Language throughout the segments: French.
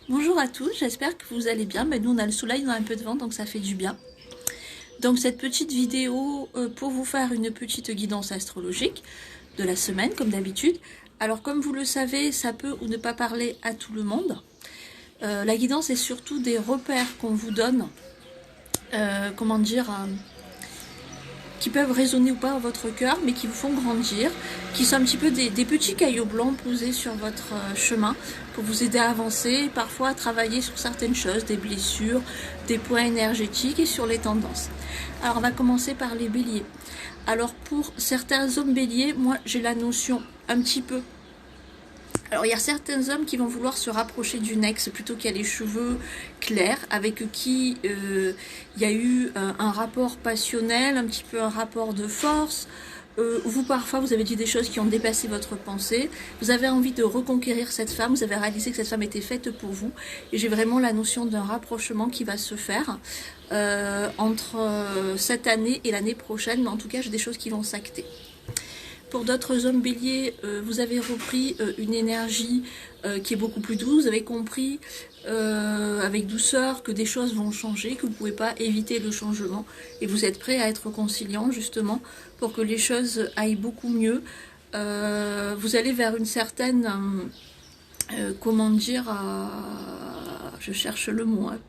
Bonjour à tous, j'espère que vous allez bien. Nous on a le soleil, on a un peu de vent donc ça fait du bien. Donc cette petite vidéo pour vous faire une petite guidance astrologique de la semaine comme d'habitude. Alors comme vous le savez, ça peut ou ne pas parler à tout le monde. La guidance est surtout des repères qu'on vous donne, qui peuvent résonner ou pas à votre cœur, mais qui vous font grandir, qui sont un petit peu des petits cailloux blancs posés sur votre chemin pour vous aider à avancer, parfois à travailler sur certaines choses, des blessures, des points énergétiques et sur les tendances. Alors on va commencer par les béliers. Alors pour certains hommes béliers, moi j'ai la notion un petit peu. Alors il y a certains hommes qui vont vouloir se rapprocher d'une ex plutôt qui a les cheveux clairs, avec qui il y a eu un rapport passionnel, un petit peu un rapport de force. Vous parfois vous avez dit des choses qui ont dépassé votre pensée, vous avez envie de reconquérir cette femme, vous avez réalisé que cette femme était faite pour vous, et j'ai vraiment la notion d'un rapprochement qui va se faire entre cette année et l'année prochaine, mais en tout cas j'ai des choses qui vont s'acter. Pour d'autres hommes béliers, vous avez repris une énergie qui est beaucoup plus douce. Vous avez compris avec douceur que des choses vont changer, que vous ne pouvez pas éviter le changement. Et vous êtes prêt à être conciliant justement pour que les choses aillent beaucoup mieux. Vous allez vers une certaine, je cherche le mot, hein,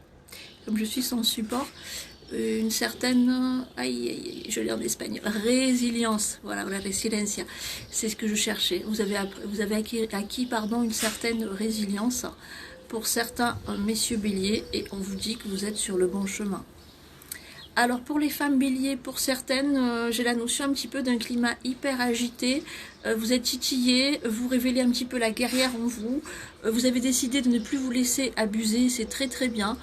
comme je suis sans support, une certaine, je l'ai en espagnol, résilience, voilà, la resiliencia, c'est ce que je cherchais. Vous avez acquis une certaine résilience pour certains messieurs béliers, et on vous dit que vous êtes sur le bon chemin. Alors pour les femmes béliers, pour certaines, j'ai la notion un petit peu d'un climat hyper agité, vous êtes titillés, vous révélez un petit peu la guerrière en vous, vous avez décidé de ne plus vous laisser abuser, c'est très très bien.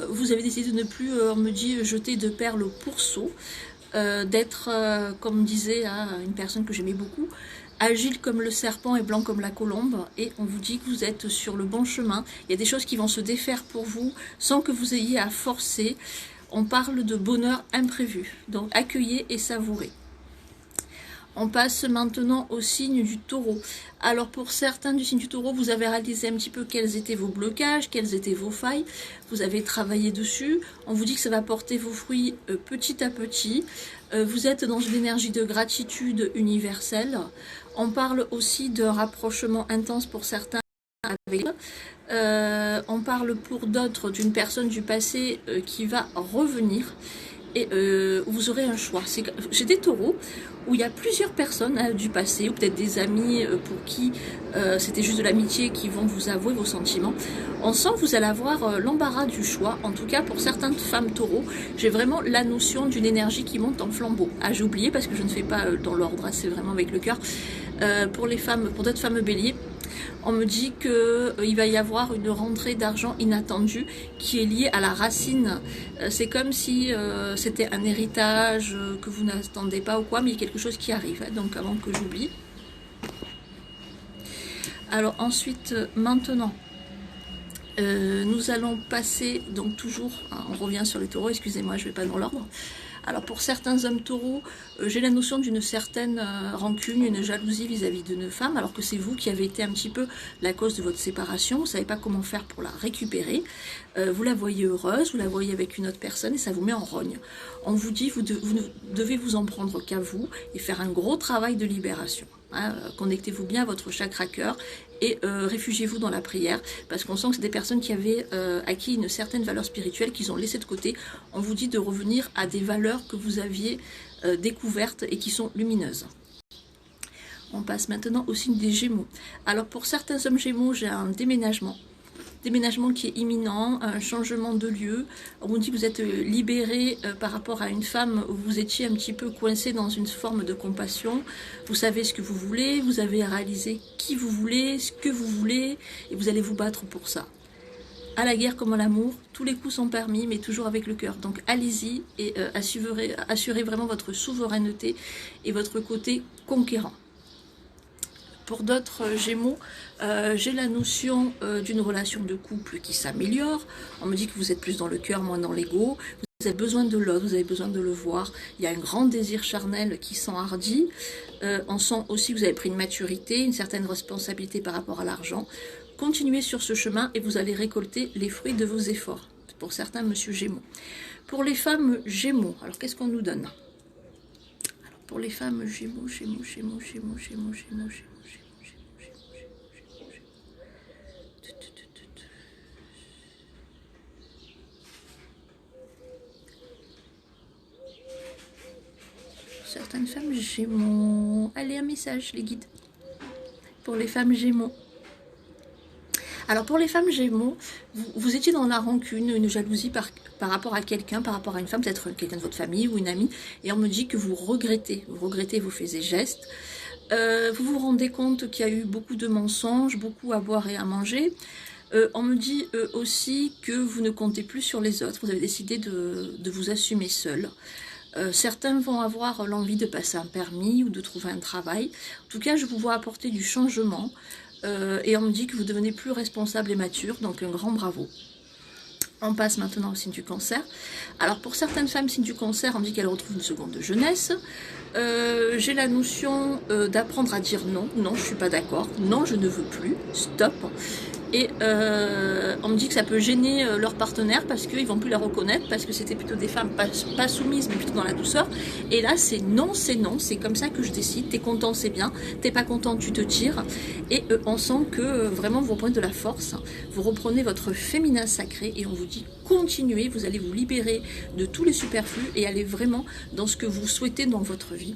Vous avez décidé de ne plus, on me dit, jeter de perles au pourceau, d'être, comme disait une personne que j'aimais beaucoup, agile comme le serpent et blanc comme la colombe, et on vous dit que vous êtes sur le bon chemin. Il y a des choses qui vont se défaire pour vous sans que vous ayez à forcer. On parle de bonheur imprévu, donc accueillez et savourez. On passe maintenant au signe du taureau. Alors pour certains du signe du taureau, vous avez réalisé un petit peu quels étaient vos blocages, quelles étaient vos failles. Vous avez travaillé dessus. On vous dit que ça va porter vos fruits petit à petit. Vous êtes dans une énergie de gratitude universelle. On parle aussi de rapprochement intense pour certains avec eux. On parle pour d'autres d'une personne du passé qui va revenir. Et vous aurez un choix. J'ai des taureaux où il y a plusieurs personnes du passé, ou peut-être des amis pour qui c'était juste de l'amitié, qui vont vous avouer vos sentiments. On sent que vous allez avoir l'embarras du choix. En tout cas, pour certaines femmes taureaux, j'ai vraiment la notion d'une énergie qui monte en flambeau. Ah, j'ai oublié parce que je ne fais pas dans l'ordre, c'est vraiment avec le cœur. Pour d'autres femmes béliers, on me dit qu'il va y avoir une rentrée d'argent inattendue qui est liée à la racine. C'est comme si c'était un héritage que vous n'attendez pas ou quoi, mais il y a quelque chose qui arrive. Donc avant que j'oublie. Alors ensuite, maintenant, nous allons passer, donc toujours, on revient sur les taureaux, excusez-moi, je ne vais pas dans l'ordre. Alors pour certains hommes taureaux, j'ai la notion d'une certaine rancune, une jalousie vis-à-vis d'une femme, alors que c'est vous qui avez été un petit peu la cause de votre séparation, vous ne savez pas comment faire pour la récupérer, vous la voyez heureuse, vous la voyez avec une autre personne et ça vous met en rogne. On vous dit, vous devez vous en prendre qu'à vous et faire un gros travail de libération. Connectez-vous bien à votre chakra cœur et réfugiez-vous dans la prière, parce qu'on sent que c'est des personnes qui avaient acquis une certaine valeur spirituelle qu'ils ont laissée de côté. On vous dit de revenir à des valeurs que vous aviez découvertes et qui sont lumineuses. On passe maintenant au signe des Gémeaux. Alors pour certains hommes Gémeaux, j'ai un déménagement qui est imminent, un changement de lieu. On vous dit que vous êtes libéré par rapport à une femme où vous étiez un petit peu coincé dans une forme de compassion. Vous savez ce que vous voulez, vous avez réalisé qui vous voulez, ce que vous voulez, et vous allez vous battre pour ça. À la guerre comme à l'amour, tous les coups sont permis, mais toujours avec le cœur. Donc allez-y et assurez vraiment votre souveraineté et votre côté conquérant. Pour d'autres Gémeaux, j'ai la notion d'une relation de couple qui s'améliore. On me dit que vous êtes plus dans le cœur, moins dans l'ego. Vous avez besoin de l'autre, vous avez besoin de le voir. Il y a un grand désir charnel qui s'enhardit. On sent aussi que vous avez pris une maturité, une certaine responsabilité par rapport à l'argent. continuez sur ce chemin et vous allez récolter les fruits de vos efforts. Pour certains, monsieur Gémeaux. Pour les femmes Gémeaux, alors qu'est-ce qu'on nous donne? Alors pour les femmes Gémeaux, Gémeaux, Gémeaux, Gémeaux, Gémeaux, Gémeaux, Gémeaux. Certaines femmes Gémeaux. Allez, un message, les guides. Pour les femmes Gémeaux. Alors pour les femmes Gémeaux, vous étiez dans la rancune, une jalousie par rapport à quelqu'un, par rapport à une femme, peut-être quelqu'un de votre famille ou une amie, et on me dit que vous regrettez vos faits et gestes. Vous vous rendez compte qu'il y a eu beaucoup de mensonges, beaucoup à boire et à manger. On me dit aussi que vous ne comptez plus sur les autres, vous avez décidé de vous assumer seul. Certains vont avoir l'envie de passer un permis ou de trouver un travail. En tout cas, je vous vois apporter du changement. Et on me dit que vous devenez plus responsable et mature, donc un grand bravo. On passe maintenant au signe du Cancer. Alors pour certaines femmes signe du Cancer, on me dit qu'elles retrouvent une seconde jeunesse. J'ai la notion d'apprendre à dire non. Non, je ne suis pas d'accord. Non, je ne veux plus. Stop. Et on me dit que ça peut gêner leur partenaire parce qu'ils ne vont plus la reconnaître, parce que c'était plutôt des femmes pas soumises mais plutôt dans la douceur. Et là c'est non, c'est comme ça que je décide. T'es content, c'est bien, t'es pas content, tu te tires. Et on sent que vraiment vous reprenez de la force, vous reprenez votre féminin sacré et on vous dit continuez, vous allez vous libérer de tous les superflus et aller vraiment dans ce que vous souhaitez dans votre vie.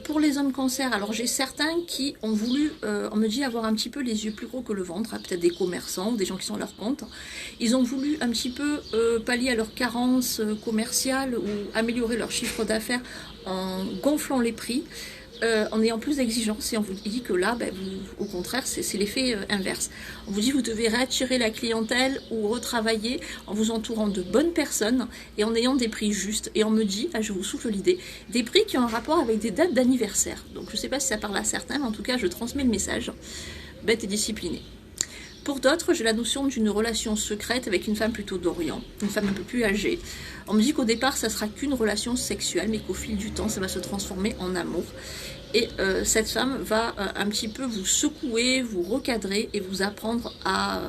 Pour les hommes Cancer, alors j'ai certains qui ont voulu, on me dit, avoir un petit peu les yeux plus gros que le ventre, hein, peut-être des commerçants ou des gens qui sont à leur compte. Ils ont voulu un petit peu pallier à leur carence commerciale ou améliorer leur chiffre d'affaires en gonflant les prix. En ayant plus d'exigences et on vous dit que là, au contraire, c'est l'effet inverse. On vous dit que vous devez réattirer la clientèle ou retravailler en vous entourant de bonnes personnes et en ayant des prix justes. Et on me dit, je vous souffle l'idée, des prix qui ont un rapport avec des dates d'anniversaire. Donc je ne sais pas si ça parle à certains, mais en tout cas, je transmets le message. Bête et disciplinée. Pour d'autres, j'ai la notion d'une relation secrète avec une femme plutôt d'Orient, une femme un peu plus âgée. On me dit qu'au départ, ça sera qu'une relation sexuelle, mais qu'au fil du temps, ça va se transformer en amour. Et cette femme va un petit peu vous secouer, vous recadrer et vous apprendre à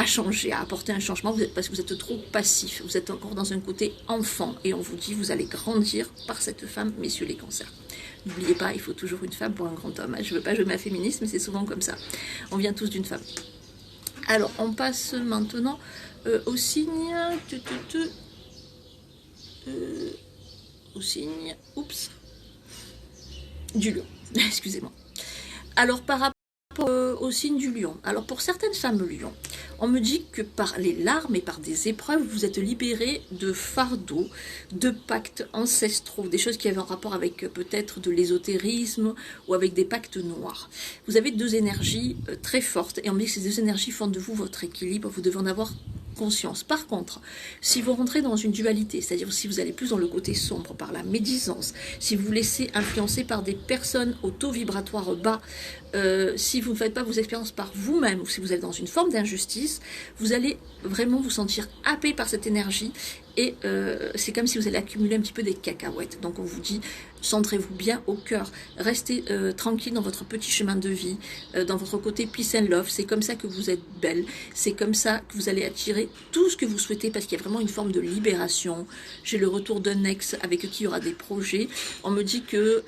changer, à apporter un changement, parce que vous êtes trop passif, vous êtes encore dans un côté enfant. Et on vous dit, vous allez grandir par cette femme, messieurs les Cancers. N'oubliez pas, il faut toujours une femme pour un grand homme. Je ne veux pas jouer ma féministe, mais c'est souvent comme ça. On vient tous d'une femme. Alors, on passe maintenant au signe... au signe... Oups. Du lion. Excusez-moi. Alors, par rapport au signe du lion. Alors, pour certaines femmes lions, on me dit que par les larmes et par des épreuves, vous êtes libérés de fardeaux, de pactes ancestraux, des choses qui avaient un rapport avec peut-être de l'ésotérisme ou avec des pactes noirs. Vous avez deux énergies très fortes et on me dit que ces deux énergies font de vous votre équilibre, vous devez en avoir conscience. Par contre, si vous rentrez dans une dualité, c'est-à-dire si vous allez plus dans le côté sombre, par la médisance, si vous vous laissez influencer par des personnes au taux vibratoire bas, si vous ne faites pas vos expériences par vous-même, ou si vous êtes dans une forme d'injustice, vous allez vraiment vous sentir happé par cette énergie et c'est comme si vous allez accumuler un petit peu des cacahuètes. Donc on vous dit, centrez-vous bien au cœur, restez tranquille dans votre petit chemin de vie, dans votre côté peace and love, c'est comme ça que vous êtes belle, c'est comme ça que vous allez attirer tout ce que vous souhaitez parce qu'il y a vraiment une forme de libération. J'ai le retour d'un ex avec qui il y aura des projets, on me dit que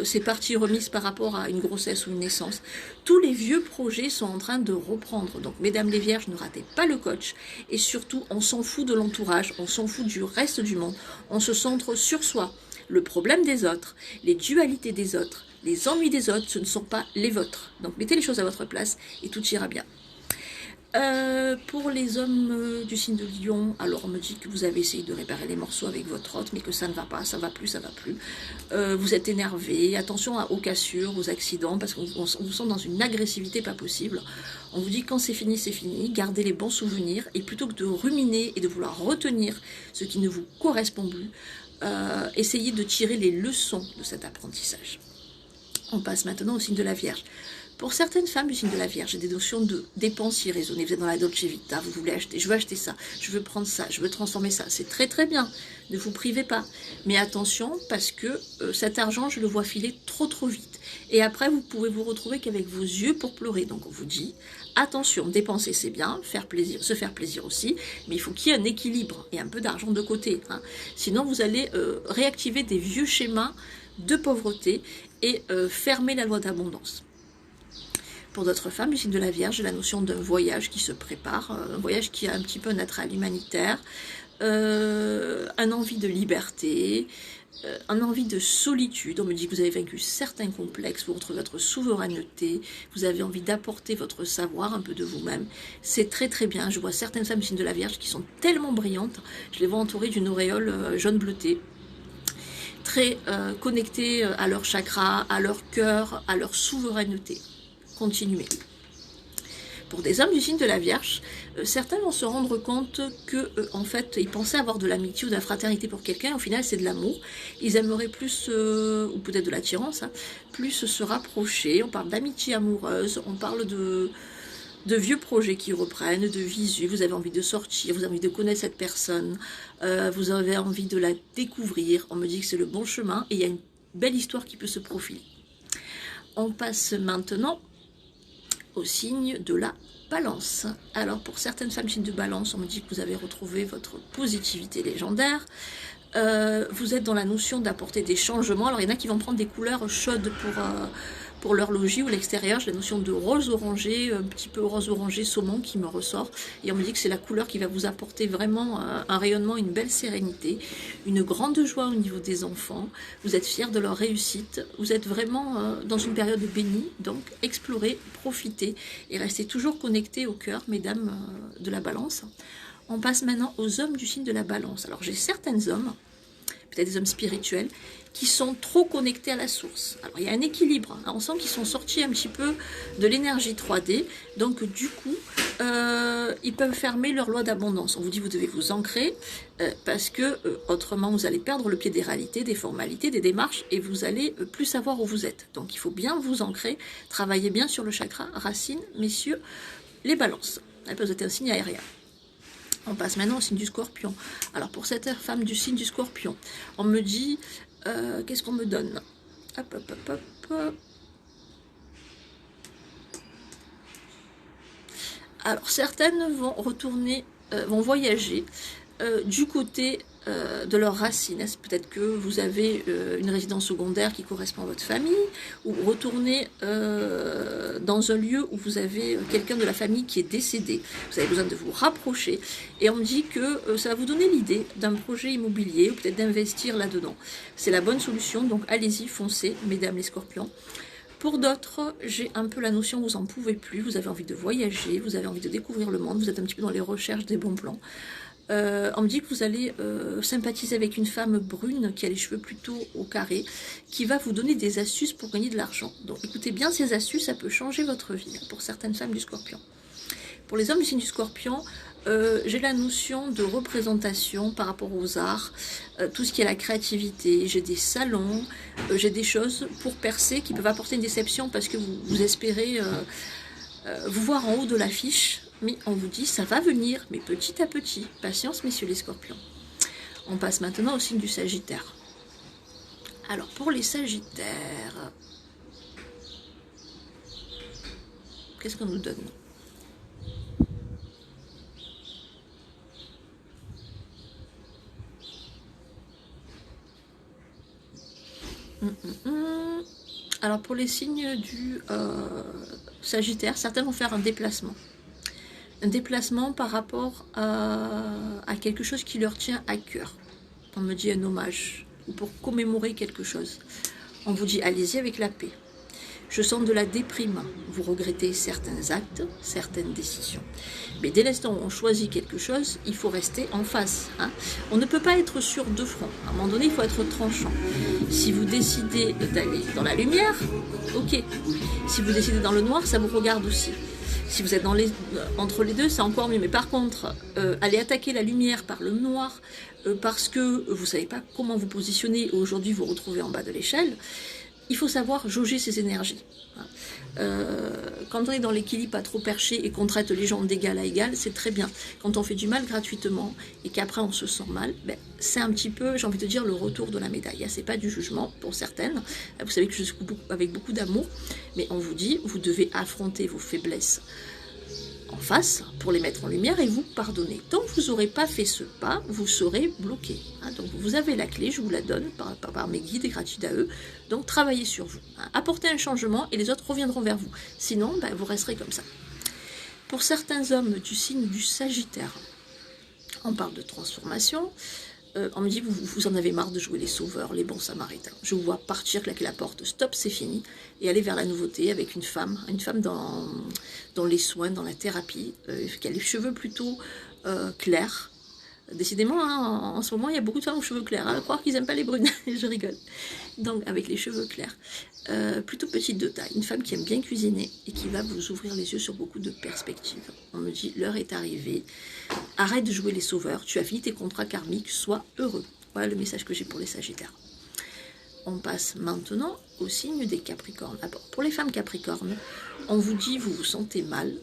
c'est partie remise par rapport à une grossesse ou une naissance. Tous les vieux projets sont en train de reprendre, donc mesdames les vierges, ne ratez pas le coach et surtout on s'en fout de l'entourage, on s'en fout du reste du monde, on se centre sur soi. Le problème des autres, les dualités des autres, les ennuis des autres, ce ne sont pas les vôtres. Donc mettez les choses à votre place et tout ira bien. Pour les hommes du signe de Lion, alors on me dit que vous avez essayé de réparer les morceaux avec votre hôte, mais que ça ne va pas, ça va plus, ça va plus. Vous êtes énervé, attention aux cassures, aux accidents, parce qu'on vous sent dans une agressivité pas possible. On vous dit quand c'est fini, gardez les bons souvenirs, et plutôt que de ruminer et de vouloir retenir ce qui ne vous correspond plus, essayez de tirer les leçons de cet apprentissage. On passe maintenant au signe de la Vierge. Pour certaines femmes du signe de la Vierge, j'ai des notions de dépenses irraisonnées. Vous êtes dans la Dolce Vita, vous voulez acheter, je veux acheter ça, je veux prendre ça, je veux transformer ça. C'est très très bien, ne vous privez pas. Mais attention, parce que cet argent, je le vois filer trop trop vite. Et après, vous pouvez vous retrouver qu'avec vos yeux pour pleurer. Donc on vous dit, attention, dépenser c'est bien, faire plaisir, se faire plaisir aussi, mais il faut qu'il y ait un équilibre et un peu d'argent de côté. Hein. Sinon, vous allez réactiver des vieux schémas de pauvreté et fermer la loi d'abondance. Pour d'autres femmes du signe de la Vierge, la notion d'un voyage qui se prépare, un voyage qui a un petit peu un attrait à l'humanitaire, un envie de liberté, un envie de solitude. On me dit que vous avez vaincu certains complexes, vous retrouvez votre souveraineté, vous avez envie d'apporter votre savoir, un peu de vous-même. C'est très très bien. Je vois certaines femmes du signe de la Vierge qui sont tellement brillantes, je les vois entourées d'une auréole jaune bleutée, très connectées à leur chakra, à leur cœur, à leur souveraineté. Continuez. Pour des hommes du signe de la Vierge, certains vont se rendre compte que en fait, ils pensaient avoir de l'amitié ou de la fraternité pour quelqu'un, au final c'est de l'amour. Ils aimeraient plus, ou peut-être de l'attirance, hein, plus se rapprocher. On parle d'amitié amoureuse, on parle de vieux projets qui reprennent, de visu, vous avez envie de sortir, vous avez envie de connaître cette personne, vous avez envie de la découvrir. On me dit que c'est le bon chemin et il y a une belle histoire qui peut se profiler. On passe maintenant au signe de la Balance. Alors pour certaines femmes signe de Balance, on me dit que vous avez retrouvé votre positivité légendaire. Vous êtes dans la notion d'apporter des changements. Alors il y en a qui vont prendre des couleurs chaudes pour leur logis ou l'extérieur. J'ai la notion de rose orangé, un petit peu rose orangé saumon qui me ressort. Et on me dit que c'est la couleur qui va vous apporter vraiment un rayonnement, une belle sérénité, une grande joie au niveau des enfants. Vous êtes fiers de leur réussite. Vous êtes vraiment dans une période bénie. Donc explorez, profitez et restez toujours connectés au cœur, mesdames de la Balance. On passe maintenant aux hommes du signe de la Balance. Alors j'ai certains hommes, peut-être des hommes spirituels, qui sont trop connectés à la source. Alors il y a un équilibre, hein. On sent qu'ils sont sortis un petit peu de l'énergie 3D, donc du coup, ils peuvent fermer leur loi d'abondance. On vous dit vous devez vous ancrer, parce que autrement vous allez perdre le pied des réalités, des formalités, des démarches, et vous allez plus savoir où vous êtes. Donc il faut bien vous ancrer, travaillez bien sur le chakra racine, messieurs, les Balances. Elles peuvent être un signe aérien. On passe maintenant au signe du Scorpion. Alors pour cette femme du signe du Scorpion, on me dit, qu'est-ce qu'on me donne? Hop, hop, hop, hop. Alors certaines vont retourner, vont voyager du côté de leurs racines. Peut-être que vous avez une résidence secondaire qui correspond à votre famille, ou retourner dans un lieu où vous avez quelqu'un de la famille qui est décédé. Vous avez besoin de vous rapprocher. Et on me dit que ça va vous donner l'idée d'un projet immobilier, ou peut-être d'investir là-dedans. C'est la bonne solution, donc allez-y, foncez, mesdames les Scorpions. Pour d'autres, j'ai un peu la notion, vous n'en pouvez plus, vous avez envie de voyager, vous avez envie de découvrir le monde, vous êtes un petit peu dans les recherches des bons plans. On me dit que vous allez sympathiser avec une femme brune qui a les cheveux plutôt au carré, qui va vous donner des astuces pour gagner de l'argent. Donc écoutez bien ces astuces, ça peut changer votre vie pour certaines femmes du Scorpion. Pour les hommes du signe du Scorpion, j'ai la notion de représentation par rapport aux arts, tout ce qui est la créativité. J'ai des salons, j'ai des choses pour percer qui peuvent apporter une déception parce que vous espérez vous voir en haut de l'affiche. Mais on vous dit, ça va venir, mais petit à petit. Patience, messieurs les Scorpions. On passe maintenant au signe du Sagittaire. Alors, pour les Sagittaires, qu'est-ce qu'on nous donne? Alors, pour les signes du Sagittaire, certains vont faire un déplacement. Un déplacement par rapport à quelque chose qui leur tient à cœur. On me dit un hommage, ou pour commémorer quelque chose. On vous dit, allez-y avec la paix. Je sens de la déprime. Vous regrettez certains actes, certaines décisions. Mais dès l'instant où on choisit quelque chose, il faut rester en face. Hein. On ne peut pas être sur deux fronts. À un moment donné, il faut être tranchant. Si vous décidez d'aller dans la lumière, ok. Si vous décidez dans le noir, ça vous regarde aussi. Si vous êtes entre les deux, c'est encore mieux. Mais par contre, aller attaquer la lumière par le noir, parce que vous ne savez pas comment vous positionner, aujourd'hui vous vous retrouvez en bas de l'échelle, il faut savoir jauger ses énergies. Quand on est dans l'équilibre pas trop perché et qu'on traite les gens d'égal à égal, c'est très bien. Quand on fait du mal gratuitement et qu'après on se sent mal, ben, c'est un petit peu, j'ai envie de dire, le retour de la médaille. C'est pas du jugement pour certaines. Vous savez que je suis avec beaucoup d'amour, mais on vous dit, vous devez affronter vos faiblesses en face pour les mettre en lumière et vous pardonner. Tant que vous n'aurez pas fait ce pas, vous serez bloqué. Donc vous avez la clé, je vous la donne par mes guides et gratuits à eux. Donc travaillez sur vous. Apportez un changement et les autres reviendront vers vous. Sinon, vous resterez comme ça. Pour certains hommes du signe du Sagittaire, on parle de transformation. On me dit, vous en avez marre de jouer les sauveurs, les bons samaritains. Je vous vois partir, claquer la porte, stop, c'est fini, et aller vers la nouveauté avec une femme dans les soins, dans la thérapie, qui a les cheveux plutôt clairs. Décidément, hein, en ce moment, il y a beaucoup de femmes aux cheveux clairs. À croire qu'ils n'aiment pas les brunes, je rigole. Donc, avec les cheveux clairs. Plutôt petite de taille. Une femme qui aime bien cuisiner et qui va vous ouvrir les yeux sur beaucoup de perspectives. On me dit, l'heure est arrivée. Arrête de jouer les sauveurs. Tu as fini tes contrats karmiques. Sois heureux. Voilà le message que j'ai pour les Sagittaires. On passe maintenant au signe des Capricornes. Pour les femmes Capricornes, on vous dit, vous vous sentez mal.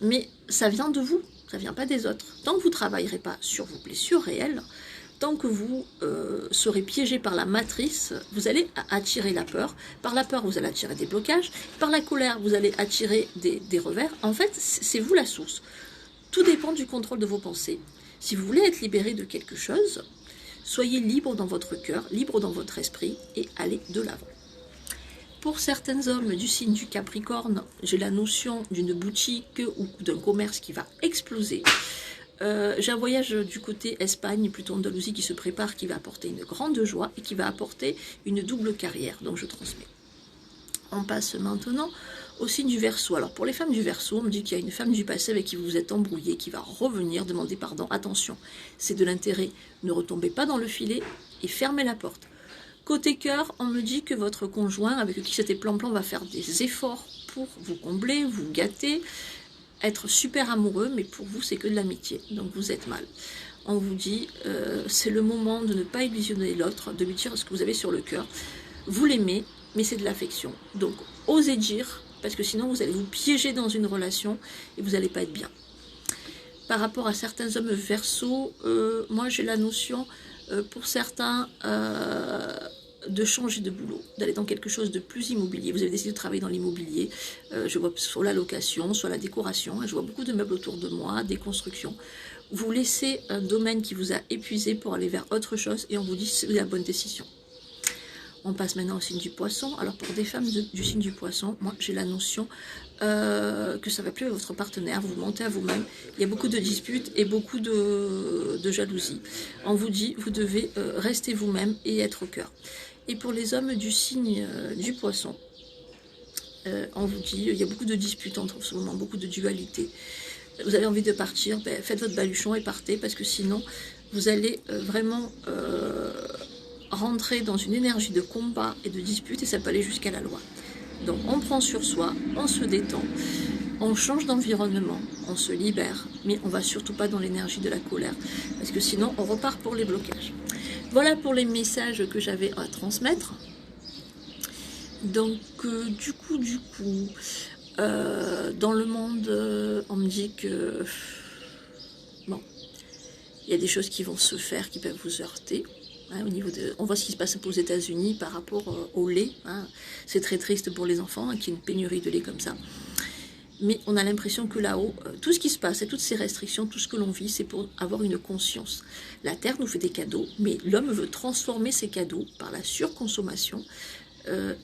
Mais ça vient de vous. Ça ne vient pas des autres. Tant que vous ne travaillerez pas sur vos blessures réelles, tant que vous serez piégé par la matrice, vous allez attirer la peur. Par la peur, vous allez attirer des blocages. Par la colère, vous allez attirer des revers. En fait, c'est vous la source. Tout dépend du contrôle de vos pensées. Si vous voulez être libéré de quelque chose, soyez libre dans votre cœur, libre dans votre esprit et allez de l'avant. Pour certains hommes du signe du Capricorne, j'ai la notion d'une boutique ou d'un commerce qui va exploser. J'ai un voyage du côté Espagne, plutôt Andalousie, qui se prépare, qui va apporter une grande joie et qui va apporter une double carrière. Donc je transmets. On passe maintenant au signe du Verseau. Alors pour les femmes du Verseau, on me dit qu'il y a une femme du passé avec qui vous vous êtes embrouillé, qui va revenir demander pardon. Attention, c'est de l'intérêt. Ne retombez pas dans le filet et fermez la porte. Côté cœur, on me dit que votre conjoint, avec qui c'était plan-plan, va faire des efforts pour vous combler, vous gâter, être super amoureux, mais pour vous, c'est que de l'amitié. Donc vous êtes mal. On vous dit, c'est le moment de ne pas illusionner l'autre, de lui dire ce que vous avez sur le cœur. Vous l'aimez, mais c'est de l'affection. Donc osez dire, parce que sinon vous allez vous piéger dans une relation et vous n'allez pas être bien. Par rapport à certains hommes Verseau, moi j'ai la notion, pour certains, de changer de boulot, d'aller dans quelque chose de plus immobilier. Vous avez décidé de travailler dans l'immobilier, je vois soit la location, soit la décoration, je vois beaucoup de meubles autour de moi, des constructions. Vous laissez un domaine qui vous a épuisé pour aller vers autre chose et on vous dit que c'est la bonne décision. On passe maintenant au signe du Poisson. Alors pour des femmes du signe du Poisson, moi j'ai la notion que ça ne va plus avec votre partenaire, vous mentez à vous-même, il y a beaucoup de disputes et beaucoup de jalousie. On vous dit, vous devez rester vous-même et être au cœur. Et pour les hommes du signe du Poisson, on vous dit, il y a beaucoup de disputes en ce moment, beaucoup de dualité. Vous avez envie de partir, faites votre baluchon et partez, parce que sinon, vous allez vraiment rentrer dans une énergie de combat et de dispute, et ça peut aller jusqu'à la loi. Donc on prend sur soi, on se détend, on change d'environnement, on se libère, mais on ne va surtout pas dans l'énergie de la colère, parce que sinon on repart pour les blocages. Voilà pour les messages que j'avais à transmettre. Donc du coup, dans le monde, on me dit que bon, il y a des choses qui vont se faire, qui peuvent vous heurter. Hein, on voit ce qui se passe aux États-Unis par rapport au lait. Hein. C'est très triste pour les enfants, hein, qu'il y ait une pénurie de lait comme ça. Mais on a l'impression que là-haut, tout ce qui se passe et toutes ces restrictions, tout ce que l'on vit, c'est pour avoir une conscience. La Terre nous fait des cadeaux, mais l'homme veut transformer ces cadeaux par la surconsommation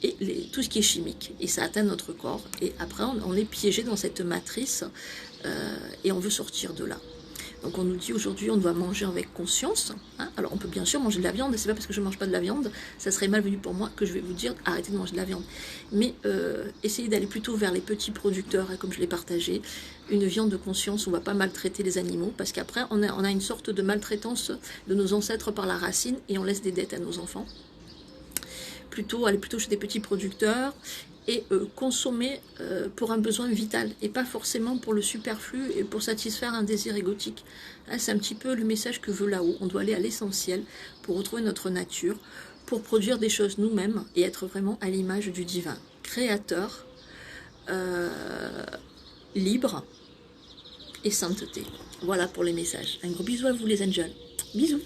et tout ce qui est chimique. Et ça atteint notre corps. Et après, on est piégé dans cette matrice et on veut sortir de là. Donc on nous dit aujourd'hui on doit manger avec conscience. Hein. Alors on peut bien sûr manger de la viande, et c'est pas parce que je ne mange pas de la viande, ça serait malvenu pour moi que je vais vous dire arrêtez de manger de la viande. Mais essayez d'aller plutôt vers les petits producteurs, hein, comme je l'ai partagé, une viande de conscience, on ne va pas maltraiter les animaux, parce qu'après on a une sorte de maltraitance de nos ancêtres par la racine, et on laisse des dettes à nos enfants. Aller plutôt chez des petits producteurs, et consommer pour un besoin vital et pas forcément pour le superflu et pour satisfaire un désir égotique. Hein, c'est un petit peu le message que veut là-haut. On doit aller à l'essentiel pour retrouver notre nature, pour produire des choses nous-mêmes et être vraiment à l'image du divin, créateur, libre et sainteté. Voilà pour les messages. Un gros bisou à vous les angels. Bisous.